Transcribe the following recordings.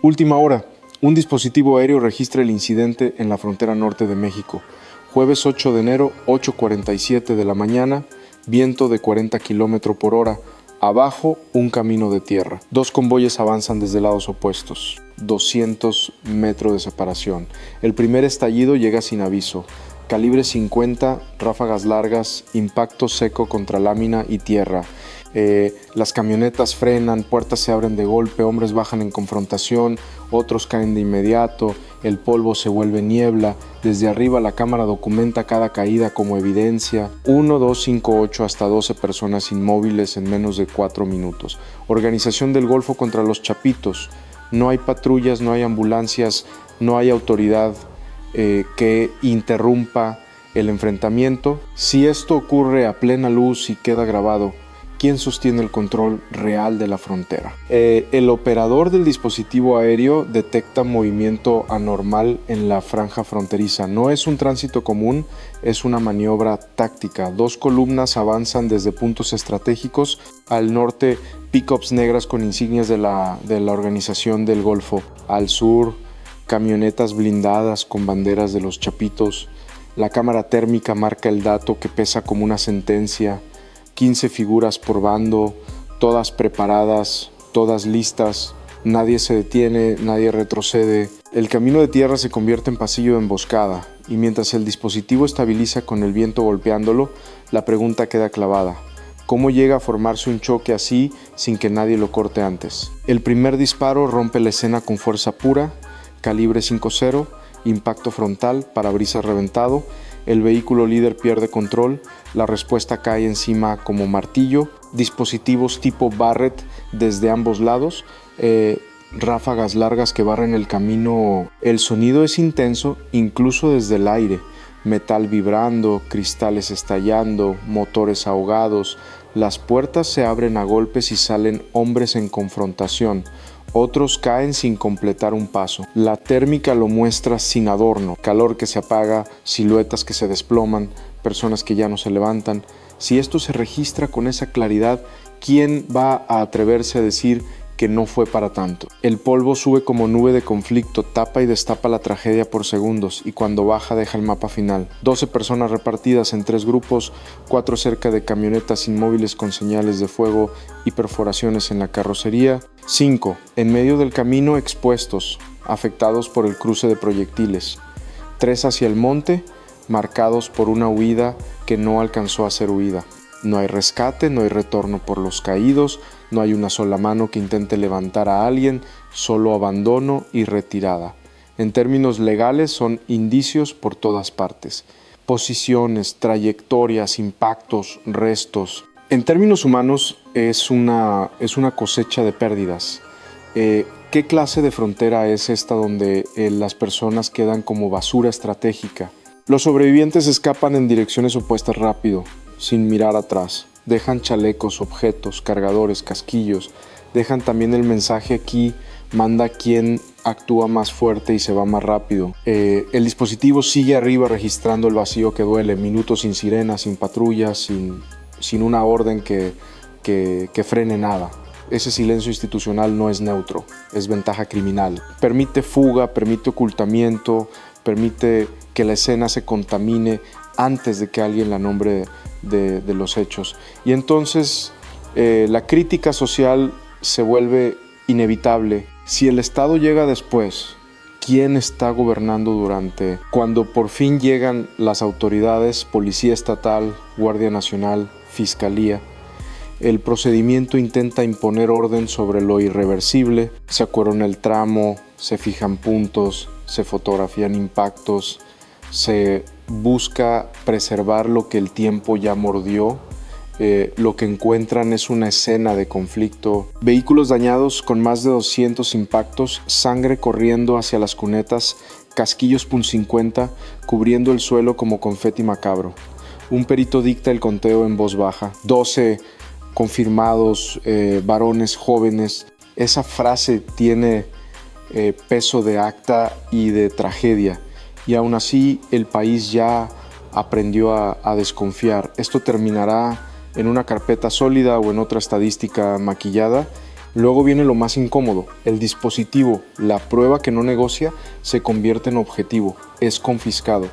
Última hora. Un dispositivo aéreo registra el incidente en la frontera norte de México. Jueves 8 de enero, 8:47 de la mañana, viento de 40 km por hora. Abajo, un camino de tierra. Dos convoyes avanzan desde lados opuestos. 200 metros de separación. El primer estallido llega sin aviso. Calibre 50, ráfagas largas, impacto seco contra lámina y tierra. Las camionetas frenan, puertas se abren de golpe, hombres bajan en confrontación, otros caen de inmediato, el polvo se vuelve niebla. Desde arriba la cámara documenta cada caída como evidencia. 1, 2, 5, 8 hasta 12 personas inmóviles en menos de 4 minutos. Organización del Golfo contra los Chapitos. No hay patrullas, no hay ambulancias, no hay autoridad que interrumpa el enfrentamiento. Si esto ocurre a plena luz y queda grabado, ¿quién sostiene el control real de la frontera? El operador del dispositivo aéreo detecta movimiento anormal en la franja fronteriza. No es un tránsito común, es una maniobra táctica. Dos columnas avanzan desde puntos estratégicos. Al norte, pickups negras con insignias de la Organización del Golfo. Al sur, camionetas blindadas con banderas de los Chapitos. La cámara térmica marca el dato que pesa como una sentencia. 15 figuras por bando, todas preparadas, todas listas. Nadie se detiene, nadie retrocede. El camino de tierra se convierte en pasillo de emboscada, y mientras el dispositivo estabiliza con el viento golpeándolo, la pregunta queda clavada. ¿Cómo llega a formarse un choque así sin que nadie lo corte antes? El primer disparo rompe la escena con fuerza pura, calibre 5.0, impacto frontal, parabrisas reventado. El vehículo líder pierde control, la respuesta cae encima como martillo, dispositivos tipo Barrett desde ambos lados, ráfagas largas que barren el camino. El sonido es intenso, incluso desde el aire, metal vibrando, cristales estallando, motores ahogados. Las puertas se abren a golpes y salen hombres en confrontación. Otros caen sin completar un paso. La térmica lo muestra sin adorno. Calor que se apaga, siluetas que se desploman, personas que ya no se levantan. Si esto se registra con esa claridad, ¿quién va a atreverse a decir que no fue para tanto? El polvo sube como nube de conflicto, tapa y destapa la tragedia por segundos, y cuando baja deja el mapa final. 12 personas repartidas en 3 grupos, 4 cerca de camionetas inmóviles con señales de fuego y perforaciones en la carrocería, 5 en medio del camino expuestos, afectados por el cruce de proyectiles, 3 hacia el monte, marcados por una huida que no alcanzó a ser huida. No hay rescate, no hay retorno por los caídos, no hay una sola mano que intente levantar a alguien, solo abandono y retirada. En términos legales son indicios por todas partes. Posiciones, trayectorias, impactos, restos. En términos humanos es una cosecha de pérdidas. ¿Qué clase de frontera es esta donde las personas quedan como basura estratégica? Los sobrevivientes escapan en direcciones opuestas rápido, sin mirar atrás. Dejan chalecos, objetos, cargadores, casquillos. Dejan también el mensaje aquí, manda quien actúa más fuerte y se va más rápido. El dispositivo sigue arriba registrando el vacío que duele. Minutos sin sirenas, sin patrullas, sin una orden que frene nada. Ese silencio institucional no es neutro, es ventaja criminal. Permite fuga, permite ocultamiento, permite que la escena se contamine antes de que alguien la nombre de los hechos. Y entonces la crítica social se vuelve inevitable. Si el Estado llega después, ¿quién está gobernando durante? Cuando por fin llegan las autoridades, Policía Estatal, Guardia Nacional, Fiscalía, el procedimiento intenta imponer orden sobre lo irreversible. Se acuerda el tramo, se fijan puntos, se fotografían impactos, se busca preservar lo que el tiempo ya mordió. Lo que encuentran es una escena de conflicto. Vehículos dañados con más de 200 impactos, sangre corriendo hacia las cunetas, casquillos .50 cubriendo el suelo como confeti macabro. Un perito dicta el conteo en voz baja. 12 confirmados, varones jóvenes. Esa frase tiene peso de acta y de tragedia. Y aún así el país ya aprendió a desconfiar. Esto terminará en una carpeta sólida o en otra estadística maquillada. Luego viene lo más incómodo, el dispositivo, la prueba que no negocia, se convierte en objetivo, es confiscado.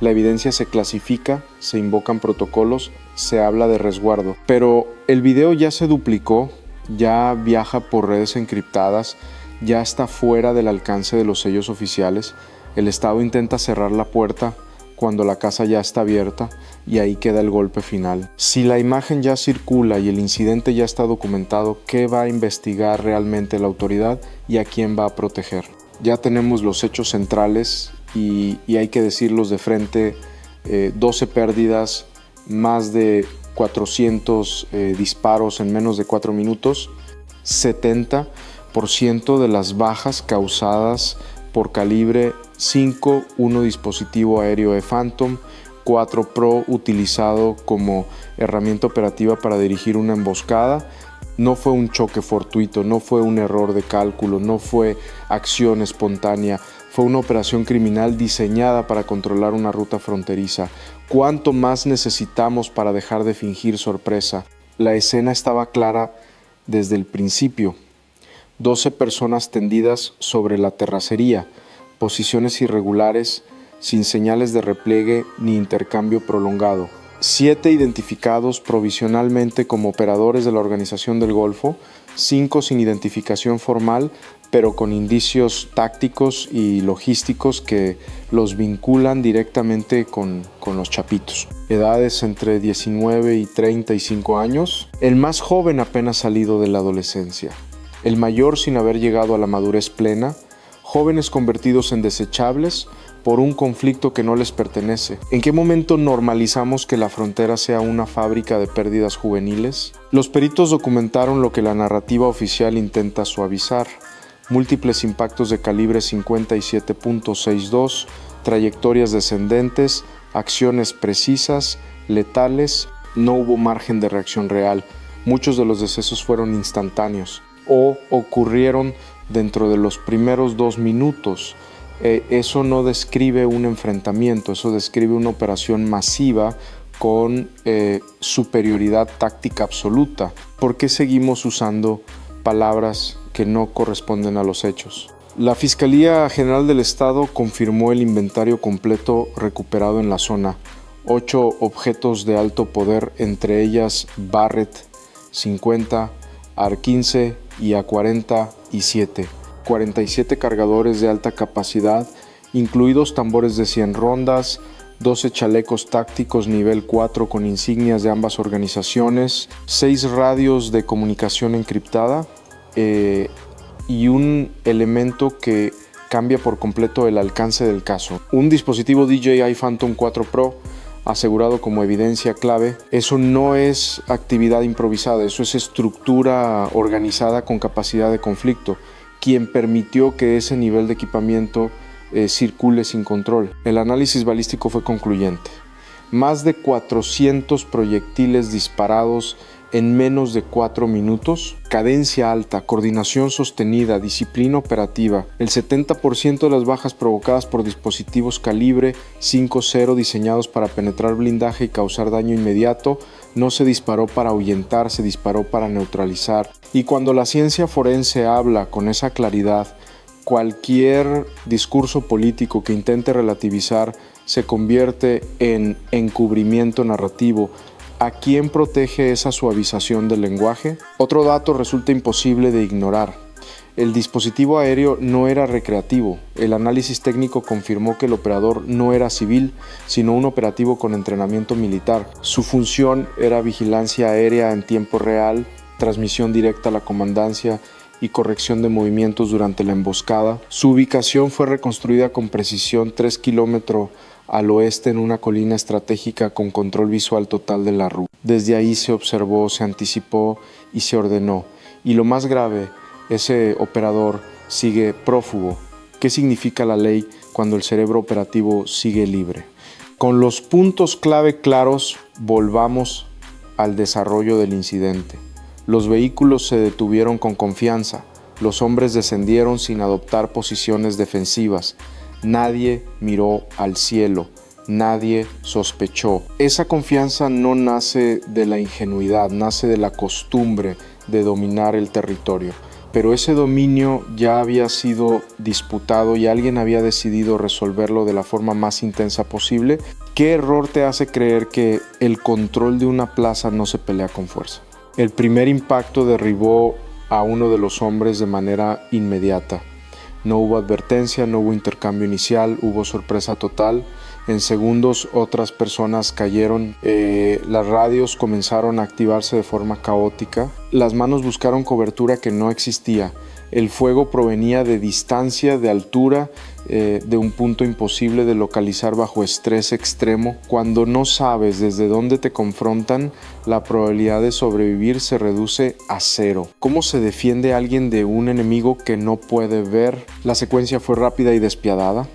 La evidencia se clasifica, se invocan protocolos, se habla de resguardo. Pero el video ya se duplicó, ya viaja por redes encriptadas, ya está fuera del alcance de los sellos oficiales. El Estado intenta cerrar la puerta cuando la casa ya está abierta y ahí queda el golpe final. Si la imagen ya circula y el incidente ya está documentado, ¿qué va a investigar realmente la autoridad y a quién va a proteger? Ya tenemos los hechos centrales y hay que decirlos de frente, 12 pérdidas, más de 400 disparos en menos de 4 minutos, 70% de las bajas causadas por calibre 5, 1 dispositivo aéreo Phantom, 4 Pro utilizado como herramienta operativa para dirigir una emboscada. No fue un choque fortuito, no fue un error de cálculo, no fue acción espontánea, fue una operación criminal diseñada para controlar una ruta fronteriza. ¿Cuánto más necesitamos para dejar de fingir sorpresa? La escena estaba clara desde el principio. 12 personas tendidas sobre la terracería, posiciones irregulares, sin señales de repliegue ni intercambio prolongado. 7 identificados provisionalmente como operadores de la Organización del Golfo, 5 sin identificación formal, pero con indicios tácticos y logísticos que los vinculan directamente con los chapitos. Edades entre 19 y 35 años, el más joven apenas salido de la adolescencia, el mayor sin haber llegado a la madurez plena, jóvenes convertidos en desechables por un conflicto que no les pertenece. ¿En qué momento normalizamos que la frontera sea una fábrica de pérdidas juveniles? Los peritos documentaron lo que la narrativa oficial intenta suavizar: múltiples impactos de calibre 57.62, trayectorias descendentes, acciones precisas, letales. No hubo margen de reacción real. Muchos de los decesos fueron instantáneos o ocurrieron dentro de los primeros 2 minutos. Eso no describe un enfrentamiento, eso describe una operación masiva con superioridad táctica absoluta. ¿Por qué seguimos usando palabras que no corresponden a los hechos? La Fiscalía General del Estado confirmó el inventario completo recuperado en la zona. 8 objetos de alto poder, entre ellas Barrett 50, AR-15 y A-47. 47 cargadores de alta capacidad, incluidos tambores de 100 rondas, 12 chalecos tácticos nivel 4 con insignias de ambas organizaciones, 6 radios de comunicación encriptada y un elemento que cambia por completo el alcance del caso. Un dispositivo DJI Phantom 4 Pro asegurado como evidencia clave. Eso no es actividad improvisada, eso es estructura organizada con capacidad de conflicto, quien permitió que ese nivel de equipamiento circule sin control. El análisis balístico fue concluyente. Más de 400 proyectiles disparados en menos de 4 minutos, cadencia alta, coordinación sostenida, disciplina operativa. El 70% de las bajas provocadas por dispositivos calibre 5.0 diseñados para penetrar blindaje y causar daño inmediato, no se disparó para ahuyentar, se disparó para neutralizar. Y cuando la ciencia forense habla con esa claridad, cualquier discurso político que intente relativizar se convierte en encubrimiento narrativo. ¿A quién protege esa suavización del lenguaje? Otro dato resulta imposible de ignorar. El dispositivo aéreo no era recreativo. El análisis técnico confirmó que el operador no era civil, sino un operativo con entrenamiento militar. Su función era vigilancia aérea en tiempo real, transmisión directa a la comandancia y corrección de movimientos durante la emboscada. Su ubicación fue reconstruida con precisión 3 kilómetros al oeste en una colina estratégica con control visual total de la ruta. Desde ahí se observó, se anticipó y se ordenó. Y lo más grave, ese operador sigue prófugo. ¿Qué significa la ley cuando el cerebro operativo sigue libre? Con los puntos clave claros, volvamos al desarrollo del incidente. Los vehículos se detuvieron con confianza. Los hombres descendieron sin adoptar posiciones defensivas. Nadie miró al cielo, nadie sospechó. Esa confianza no nace de la ingenuidad, nace de la costumbre de dominar el territorio. Pero ese dominio ya había sido disputado y alguien había decidido resolverlo de la forma más intensa posible. ¿Qué error te hace creer que el control de una plaza no se pelea con fuerza? El primer impacto derribó a uno de los hombres de manera inmediata. No hubo advertencia, no hubo intercambio inicial, hubo sorpresa total. En segundos otras personas cayeron, las radios comenzaron a activarse de forma caótica, las manos buscaron cobertura que no existía, el fuego provenía de distancia, de altura, de un punto imposible de localizar bajo estrés extremo. Cuando no sabes desde dónde te confrontan, la probabilidad de sobrevivir se reduce a cero. ¿Cómo se defiende alguien de un enemigo que no puede ver? La secuencia fue rápida y despiadada.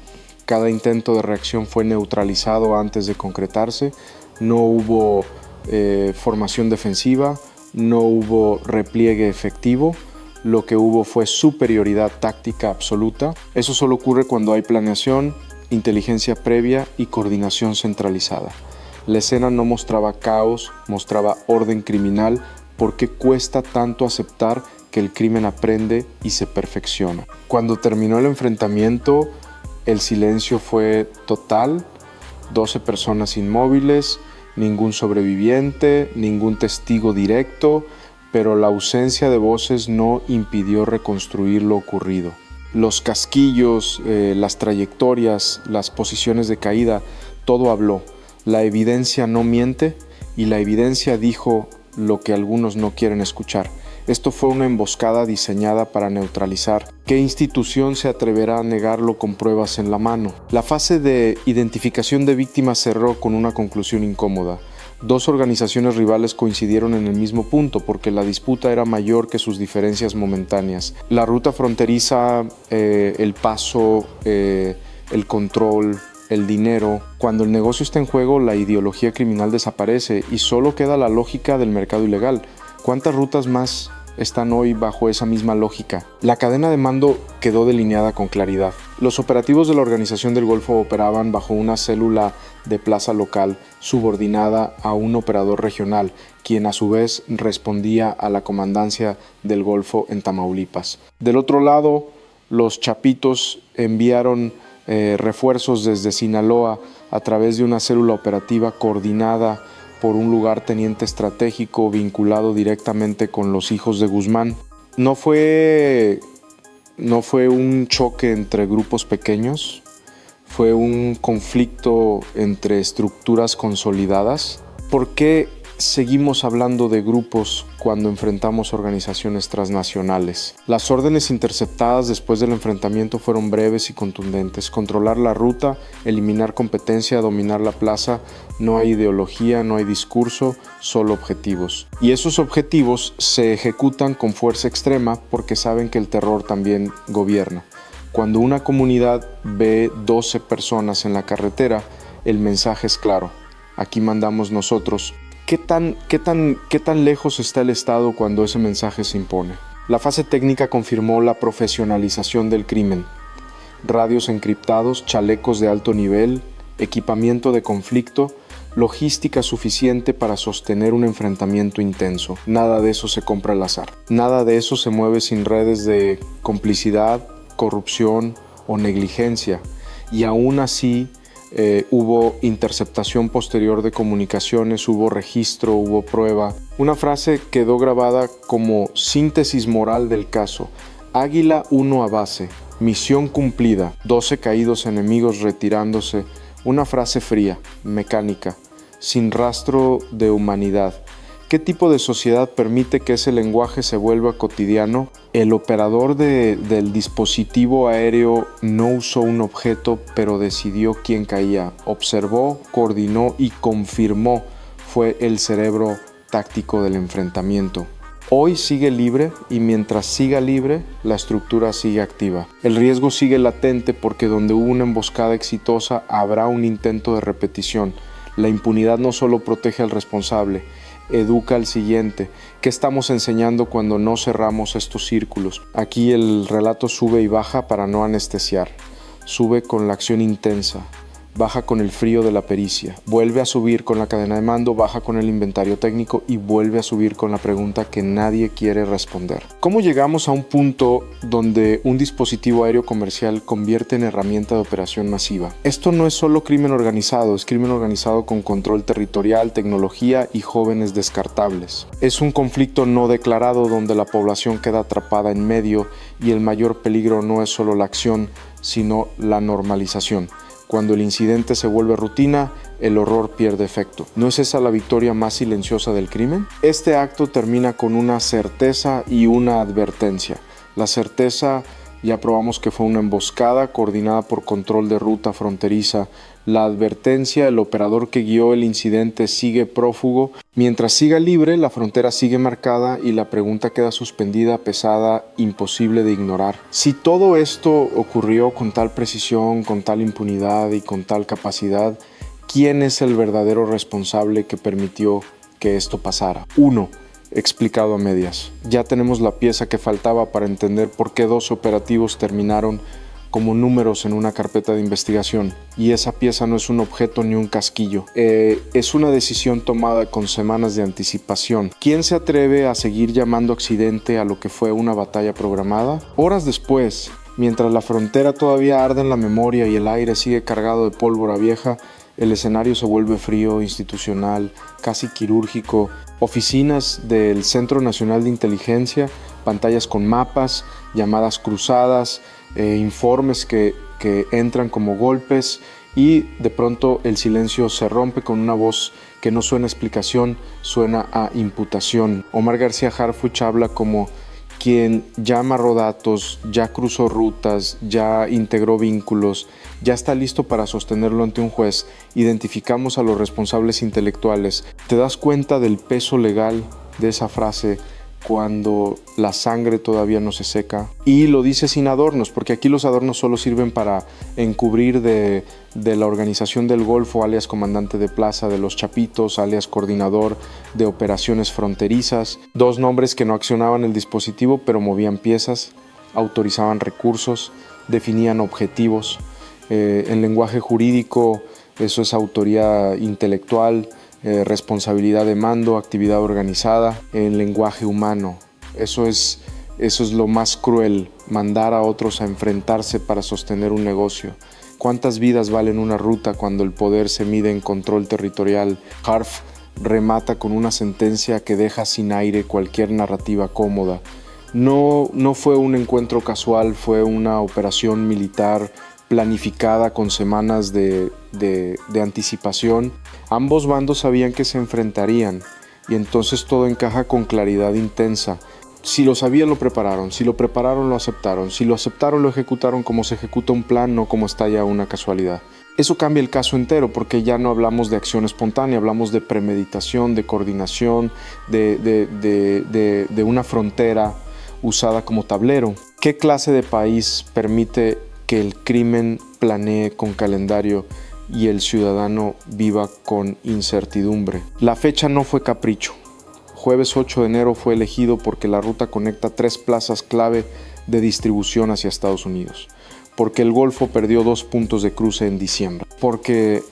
Cada intento de reacción fue neutralizado antes de concretarse. No hubo formación defensiva, no hubo repliegue efectivo. Lo que hubo fue superioridad táctica absoluta. Eso solo ocurre cuando hay planeación, inteligencia previa y coordinación centralizada. La escena no mostraba caos, mostraba orden criminal, porque cuesta tanto aceptar que el crimen aprende y se perfecciona. Cuando terminó el enfrentamiento, el silencio fue total, 12 personas inmóviles, ningún sobreviviente, ningún testigo directo, pero la ausencia de voces no impidió reconstruir lo ocurrido. Los casquillos, las trayectorias, las posiciones de caída, todo habló. La evidencia no miente y la evidencia dijo lo que algunos no quieren escuchar. Esto fue una emboscada diseñada para neutralizar. ¿Qué institución se atreverá a negarlo con pruebas en la mano? La fase de identificación de víctimas cerró con una conclusión incómoda. Dos organizaciones rivales coincidieron en el mismo punto porque la disputa era mayor que sus diferencias momentáneas. La ruta fronteriza, el paso, el control, el dinero. Cuando el negocio está en juego, la ideología criminal desaparece y solo queda la lógica del mercado ilegal. ¿Cuántas rutas más están hoy bajo esa misma lógica? La cadena de mando quedó delineada con claridad. Los operativos de la Organización del Golfo operaban bajo una célula de plaza local subordinada a un operador regional, quien a su vez respondía a la comandancia del Golfo en Tamaulipas. Del otro lado, los chapitos enviaron refuerzos desde Sinaloa a través de una célula operativa coordinada por un lugarteniente estratégico vinculado directamente con los hijos de Guzmán. No fue un choque entre grupos pequeños, fue un conflicto entre estructuras consolidadas. ¿Por qué seguimos hablando de grupos cuando enfrentamos organizaciones transnacionales? Las órdenes interceptadas después del enfrentamiento fueron breves y contundentes: controlar la ruta, eliminar competencia, dominar la plaza. No hay ideología, no hay discurso, solo objetivos. Y esos objetivos se ejecutan con fuerza extrema porque saben que el terror también gobierna. Cuando una comunidad ve 12 personas en la carretera, el mensaje es claro: aquí mandamos nosotros. ¿Qué tan lejos está el Estado cuando ese mensaje se impone? La fase técnica confirmó la profesionalización del crimen. Radios encriptados, chalecos de alto nivel, equipamiento de conflicto, logística suficiente para sostener un enfrentamiento intenso. Nada de eso se compra al azar. Nada de eso se mueve sin redes de complicidad, corrupción o negligencia. Y aún así, hubo interceptación posterior de comunicaciones, hubo registro, hubo prueba. Una frase quedó grabada como síntesis moral del caso: Águila 1 a base, misión cumplida, 12 caídos enemigos retirándose. Una frase fría, mecánica, sin rastro de humanidad. ¿Qué tipo de sociedad permite que ese lenguaje se vuelva cotidiano? El operador del dispositivo aéreo no usó un objeto, pero decidió quién caía. Observó, coordinó y confirmó. Fue el cerebro táctico del enfrentamiento. Hoy sigue libre y mientras siga libre, la estructura sigue activa. El riesgo sigue latente porque donde hubo una emboscada exitosa, habrá un intento de repetición. La impunidad no solo protege al responsable, educa al siguiente. ¿Qué estamos enseñando cuando no cerramos estos círculos? Aquí el relato sube y baja para no anestesiar. Sube con la acción intensa, baja con el frío de la pericia, vuelve a subir con la cadena de mando, baja con el inventario técnico y vuelve a subir con la pregunta que nadie quiere responder. ¿Cómo llegamos a un punto donde un dispositivo aéreo comercial convierte en herramienta de operación masiva? Esto no es solo crimen organizado, es crimen organizado con control territorial, tecnología y jóvenes descartables. Es un conflicto no declarado donde la población queda atrapada en medio y el mayor peligro no es solo la acción, sino la normalización. Cuando el incidente se vuelve rutina, el horror pierde efecto. ¿No es esa la victoria más silenciosa del crimen? Este acto termina con una certeza y una advertencia. La certeza, ya probamos que fue una emboscada coordinada por control de ruta fronteriza. La advertencia, el operador que guió el incidente sigue prófugo. Mientras siga libre, la frontera sigue marcada y la pregunta queda suspendida, pesada, imposible de ignorar. Si todo esto ocurrió con tal precisión, con tal impunidad y con tal capacidad, ¿quién es el verdadero responsable que permitió que esto pasara? 1. Explicado a medias. Ya tenemos la pieza que faltaba para entender por qué 2 operativos terminaron como números en una carpeta de investigación, y esa pieza no es un objeto ni un casquillo, es una decisión tomada con semanas de anticipación. ¿Quién se atreve a seguir llamando accidente a lo que fue una batalla programada? Horas después, mientras la frontera todavía arde en la memoria y el aire sigue cargado de pólvora vieja, el escenario se vuelve frío, institucional, casi quirúrgico. Oficinas del Centro Nacional de Inteligencia, pantallas con mapas, llamadas cruzadas, informes que entran como golpes, y de pronto el silencio se rompe con una voz que no suena a explicación, suena a imputación. Omar García Harfuch habla como quien ya amarró datos, ya cruzó rutas, ya integró vínculos, ya está listo para sostenerlo ante un juez. Identificamos a los responsables intelectuales. ¿Te das cuenta del peso legal de esa frase cuando la sangre todavía no se seca? Y lo dice sin adornos, porque aquí los adornos solo sirven para encubrir de la organización del Golfo, alias comandante de plaza, de los Chapitos, alias coordinador de operaciones fronterizas. 2 nombres que no accionaban el dispositivo, pero movían piezas, autorizaban recursos, definían objetivos. En lenguaje jurídico, eso es autoría intelectual, responsabilidad de mando, actividad organizada. En lenguaje humano, eso es lo más cruel, mandar a otros a enfrentarse para sostener un negocio. ¿Cuántas vidas valen una ruta cuando el poder se mide en control territorial? Harf remata con una sentencia que deja sin aire cualquier narrativa cómoda. No fue un encuentro casual, fue una operación militar planificada con semanas de anticipación. Ambos bandos sabían que se enfrentarían y entonces todo encaja con claridad intensa. Si lo sabían, lo prepararon. Si lo prepararon, lo aceptaron. Si lo aceptaron, lo ejecutaron como se ejecuta un plan, no como estalla una casualidad. Eso cambia el caso entero, porque ya no hablamos de acción espontánea, hablamos de premeditación, de coordinación, de una frontera usada como tablero. ¿Qué clase de país permite que el crimen planee con calendario y el ciudadano viva con incertidumbre? La fecha no fue capricho. Jueves 8 de enero fue elegido porque la ruta conecta 3 plazas clave de distribución hacia Estados Unidos, porque el Golfo perdió 2 puntos de cruce en diciembre, porque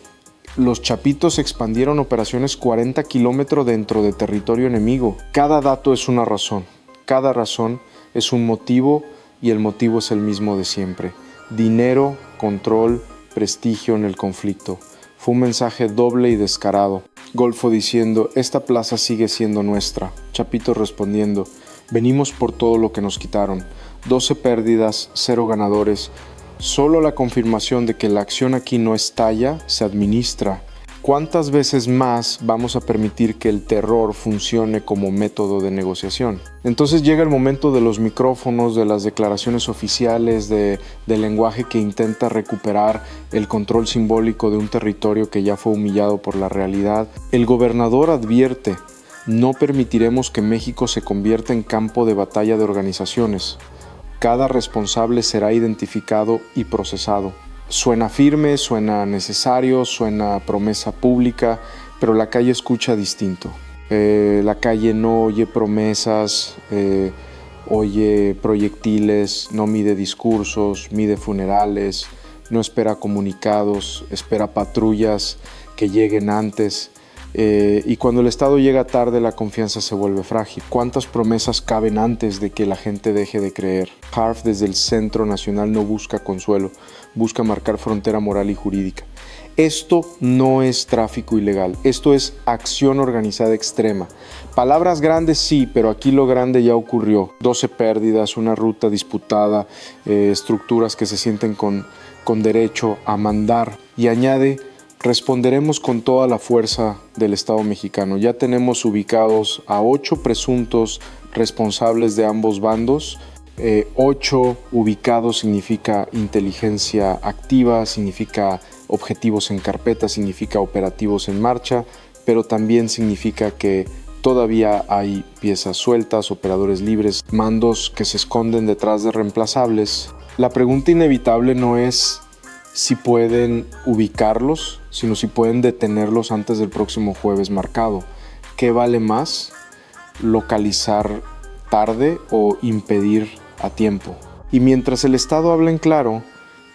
los Chapitos expandieron operaciones 40 kilómetros dentro de territorio enemigo. Cada dato es una razón, cada razón es un motivo, y el motivo es el mismo de siempre: dinero, control, prestigio en el conflicto. Fue un mensaje doble y descarado. Golfo diciendo: esta plaza sigue siendo nuestra. Chapitos respondiendo: venimos por todo lo que nos quitaron. 12 pérdidas, 0 ganadores. Solo la confirmación de que la acción aquí no estalla, se administra. ¿Cuántas veces más vamos a permitir que el terror funcione como método de negociación? Entonces llega el momento de los micrófonos, de las declaraciones oficiales, del lenguaje que intenta recuperar el control simbólico de un territorio que ya fue humillado por la realidad. El gobernador advierte: no permitiremos que México se convierta en campo de batalla de organizaciones. Cada responsable será identificado y procesado. Suena firme, suena necesario, suena promesa pública, pero la calle escucha distinto. La calle no oye promesas, oye proyectiles, no mide discursos, mide funerales, no espera comunicados, espera patrullas que lleguen antes. Y cuando el Estado llega tarde, la confianza se vuelve frágil. ¿Cuántas promesas caben antes de que la gente deje de creer? Harf desde el Centro Nacional no busca consuelo, busca marcar frontera moral y jurídica. Esto no es tráfico ilegal, esto es acción organizada extrema. Palabras grandes sí, pero aquí lo grande ya ocurrió. 12 pérdidas, una ruta disputada, estructuras que se sienten con derecho a mandar. Y añade: responderemos con toda la fuerza del Estado mexicano. Ya tenemos ubicados a 8 presuntos responsables de ambos bandos. 8 ubicados significa inteligencia activa, significa objetivos en carpeta, significa operativos en marcha, pero también significa que todavía hay piezas sueltas, operadores libres, mandos que se esconden detrás de reemplazables. La pregunta inevitable no es si pueden ubicarlos, sino si pueden detenerlos antes del próximo jueves marcado. ¿Qué vale más? ¿Localizar tarde o impedir a tiempo? Y mientras el Estado habla en claro,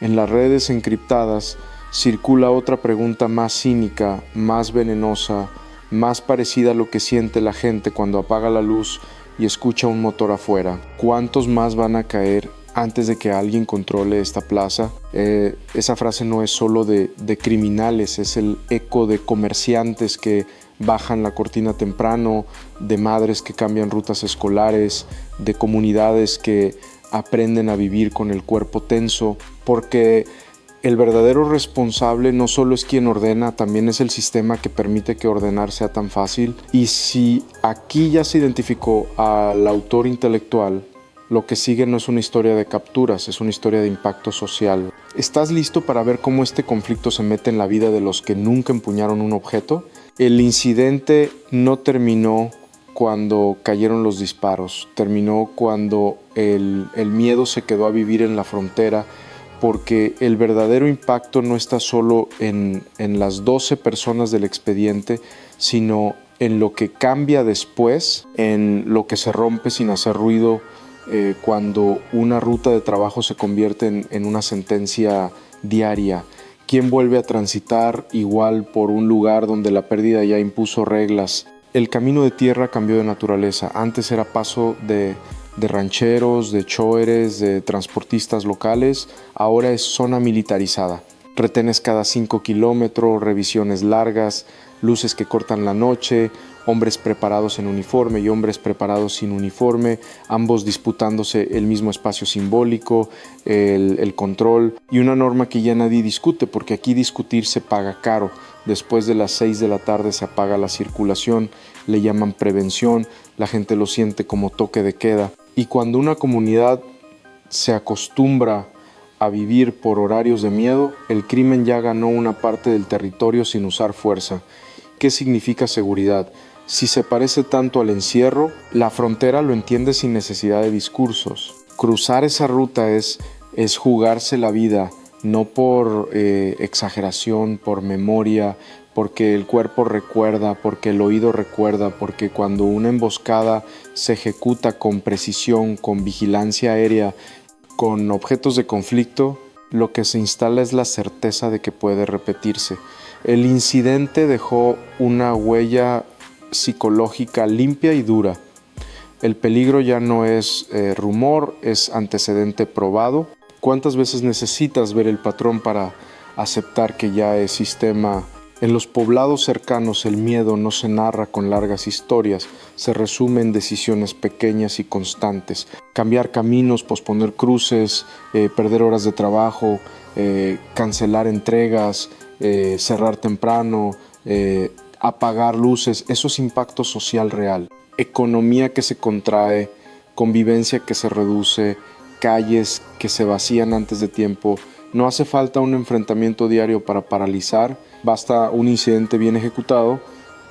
en las redes encriptadas circula otra pregunta más cínica, más venenosa, más parecida a lo que siente la gente cuando apaga la luz y escucha un motor afuera. ¿Cuántos más van a caer antes de que alguien controle esta plaza? Esa frase no es solo de criminales, es el eco de comerciantes que bajan la cortina temprano, de madres que cambian rutas escolares, de comunidades que aprenden a vivir con el cuerpo tenso, porque el verdadero responsable no solo es quien ordena, también es el sistema que permite que ordenar sea tan fácil. Y si aquí ya se identificó al autor intelectual, lo que sigue no es una historia de capturas, es una historia de impacto social. ¿Estás listo para ver cómo este conflicto se mete en la vida de los que nunca empuñaron un objeto? El incidente no terminó cuando cayeron los disparos, terminó cuando el miedo se quedó a vivir en la frontera, porque el verdadero impacto no está solo en las 12 personas del expediente, sino en lo que cambia después, en lo que se rompe sin hacer ruido, cuando una ruta de trabajo se convierte en una sentencia diaria. ¿Quién vuelve a transitar igual por un lugar donde la pérdida ya impuso reglas? El camino de tierra cambió de naturaleza. Antes era paso de rancheros, de choeres, de transportistas locales. Ahora es zona militarizada. Retenes cada 5 kilómetros, revisiones largas, luces que cortan la noche, hombres preparados en uniforme y hombres preparados sin uniforme, ambos disputándose el mismo espacio simbólico, el control, y una norma que ya nadie discute, porque aquí discutir se paga caro. Después de las 6 de la tarde se apaga la circulación, le llaman prevención, la gente lo siente como toque de queda. Y cuando una comunidad se acostumbra a vivir por horarios de miedo, el crimen ya ganó una parte del territorio sin usar fuerza. ¿Qué significa seguridad? Si se parece tanto al encierro, la frontera lo entiende sin necesidad de discursos. Cruzar esa ruta es jugarse la vida, no por exageración, por memoria, porque el cuerpo recuerda, porque el oído recuerda, porque cuando una emboscada se ejecuta con precisión, con vigilancia aérea, con objetos de conflicto, lo que se instala es la certeza de que puede repetirse. El incidente dejó una huella psicológica limpia y dura. El peligro ya no es rumor, es antecedente probado. ¿Cuántas veces necesitas ver el patrón para aceptar que ya es sistema? En los poblados cercanos el miedo no se narra con largas historias, se resume en decisiones pequeñas y constantes. Cambiar caminos, posponer cruces, perder horas de trabajo, cancelar entregas, cerrar temprano, apagar luces, eso es impacto social real. Economía que se contrae, convivencia que se reduce, calles que se vacían antes de tiempo. No hace falta un enfrentamiento diario para paralizar, basta un incidente bien ejecutado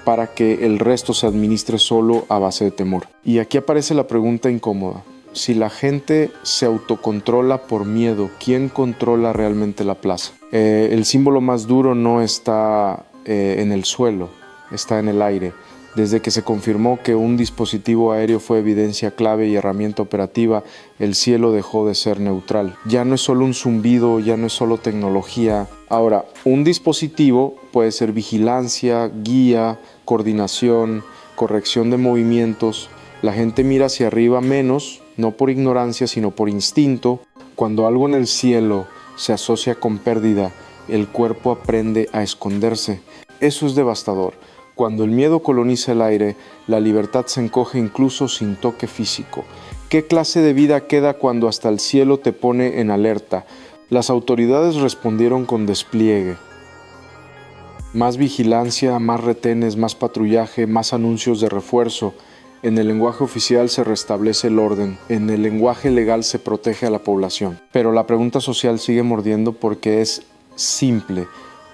para que el resto se administre solo a base de temor. Y aquí aparece la pregunta incómoda. Si la gente se autocontrola por miedo, ¿quién controla realmente la plaza? El símbolo más duro no está en el suelo, está en el aire. Desde que se confirmó que un dispositivo aéreo fue evidencia clave y herramienta operativa, el cielo dejó de ser neutral. Ya no es solo un zumbido, ya no es solo tecnología. Ahora, un dispositivo puede ser vigilancia, guía, coordinación, corrección de movimientos. La gente mira hacia arriba menos, no por ignorancia, sino por instinto. Cuando algo en el cielo se asocia con pérdida, el cuerpo aprende a esconderse. Eso es devastador. Cuando el miedo coloniza el aire, la libertad se encoge incluso sin toque físico. ¿Qué clase de vida queda cuando hasta el cielo te pone en alerta? Las autoridades respondieron con despliegue. Más vigilancia, más retenes, más patrullaje, más anuncios de refuerzo. En el lenguaje oficial se restablece el orden, en el lenguaje legal se protege a la población. Pero la pregunta social sigue mordiendo porque es simple.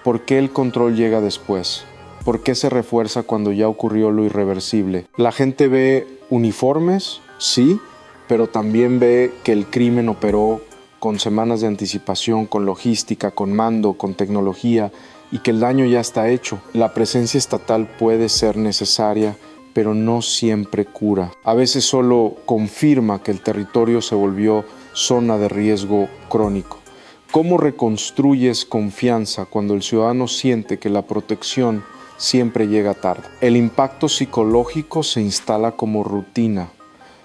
¿Por qué el control llega después? ¿Por qué se refuerza cuando ya ocurrió lo irreversible? La gente ve uniformes, sí, pero también ve que el crimen operó con semanas de anticipación, con logística, con mando, con tecnología, y que el daño ya está hecho. La presencia estatal puede ser necesaria, pero no siempre cura. A veces solo confirma que el territorio se volvió zona de riesgo crónico. ¿Cómo reconstruyes confianza cuando el ciudadano siente que la protección siempre llega tarde? El impacto psicológico se instala como rutina.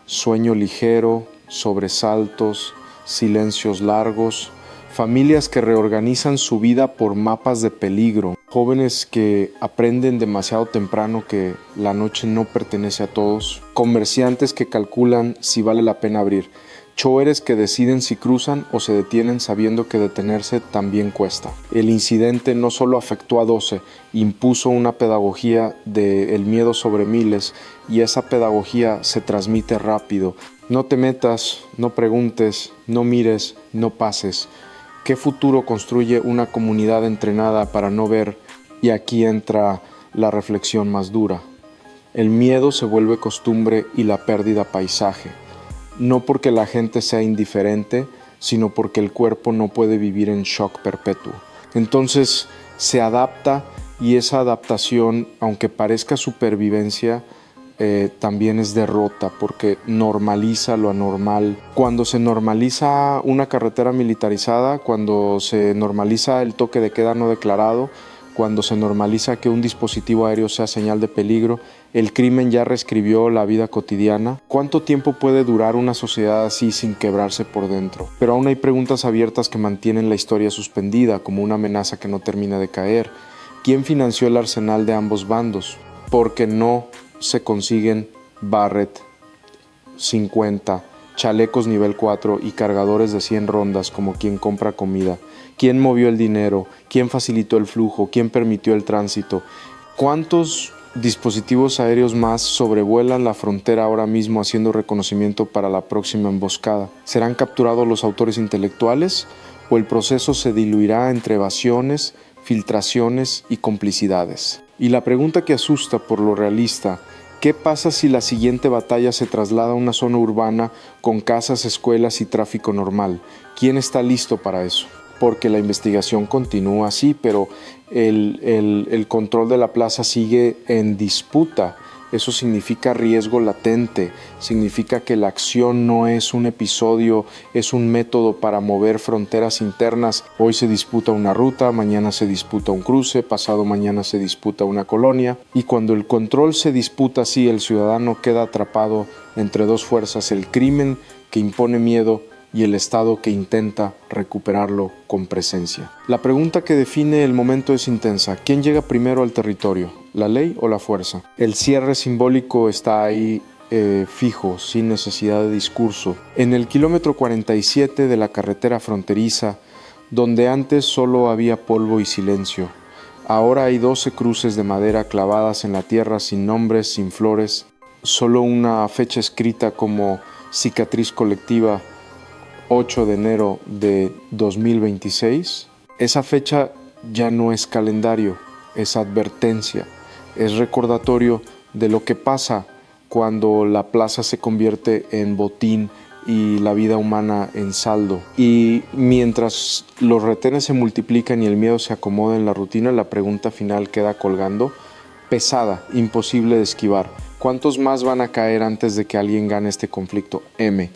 Sueño ligero, sobresaltos, silencios largos, familias que reorganizan su vida por mapas de peligro, jóvenes que aprenden demasiado temprano que la noche no pertenece a todos, comerciantes que calculan si vale la pena abrir, choferes que deciden si cruzan o se detienen sabiendo que detenerse también cuesta. El incidente no solo afectó a 12, impuso una pedagogía del miedo sobre miles, y esa pedagogía se transmite rápido. No te metas, no preguntes, no mires, no pases. ¿Qué futuro construye una comunidad entrenada para no ver? Y aquí entra la reflexión más dura. El miedo se vuelve costumbre y la pérdida paisaje. No porque la gente sea indiferente, sino porque el cuerpo no puede vivir en shock perpetuo. Entonces se adapta, y esa adaptación, aunque parezca supervivencia, también es derrota porque normaliza lo anormal. Cuando se normaliza una carretera militarizada, cuando se normaliza el toque de queda no declarado, cuando se normaliza que un dispositivo aéreo sea señal de peligro, el crimen ya reescribió la vida cotidiana. ¿Cuánto tiempo puede durar una sociedad así sin quebrarse por dentro? Pero aún hay preguntas abiertas que mantienen la historia suspendida, como una amenaza que no termina de caer. ¿Quién financió el arsenal de ambos bandos? Porque no se consiguen Barrett 50, chalecos nivel 4 y cargadores de 100 rondas como quien compra comida. ¿Quién movió el dinero? ¿Quién facilitó el flujo? ¿Quién permitió el tránsito? ¿Cuántos dispositivos aéreos más sobrevuelan la frontera ahora mismo haciendo reconocimiento para la próxima emboscada? ¿Serán capturados los autores intelectuales o el proceso se diluirá entre evasiones, filtraciones y complicidades? Y la pregunta que asusta por lo realista: ¿qué pasa si la siguiente batalla se traslada a una zona urbana con casas, escuelas y tráfico normal? ¿Quién está listo para eso? Porque la investigación continúa así, pero el control de la plaza sigue en disputa. Eso significa riesgo latente, significa que la acción no es un episodio, es un método para mover fronteras internas. Hoy se disputa una ruta, mañana se disputa un cruce, pasado mañana se disputa una colonia. Y cuando el control se disputa así, el ciudadano queda atrapado entre dos fuerzas: el crimen que impone miedo y el Estado que intenta recuperarlo con presencia. La pregunta que define el momento es intensa. ¿Quién llega primero al territorio? ¿La ley o la fuerza? El cierre simbólico está ahí fijo, sin necesidad de discurso. En el kilómetro 47 de la carretera fronteriza, donde antes solo había polvo y silencio, ahora hay 12 cruces de madera clavadas en la tierra, sin nombres, sin flores, solo una fecha escrita como cicatriz colectiva: 8 de enero de 2026. Esa fecha ya no es calendario, es advertencia, es recordatorio de lo que pasa cuando la plaza se convierte en botín y la vida humana en saldo. Y mientras los retenes se multiplican y el miedo se acomoda en la rutina, la pregunta final queda colgando: pesada, imposible de esquivar. ¿Cuántos más van a caer antes de que alguien gane este conflicto? M.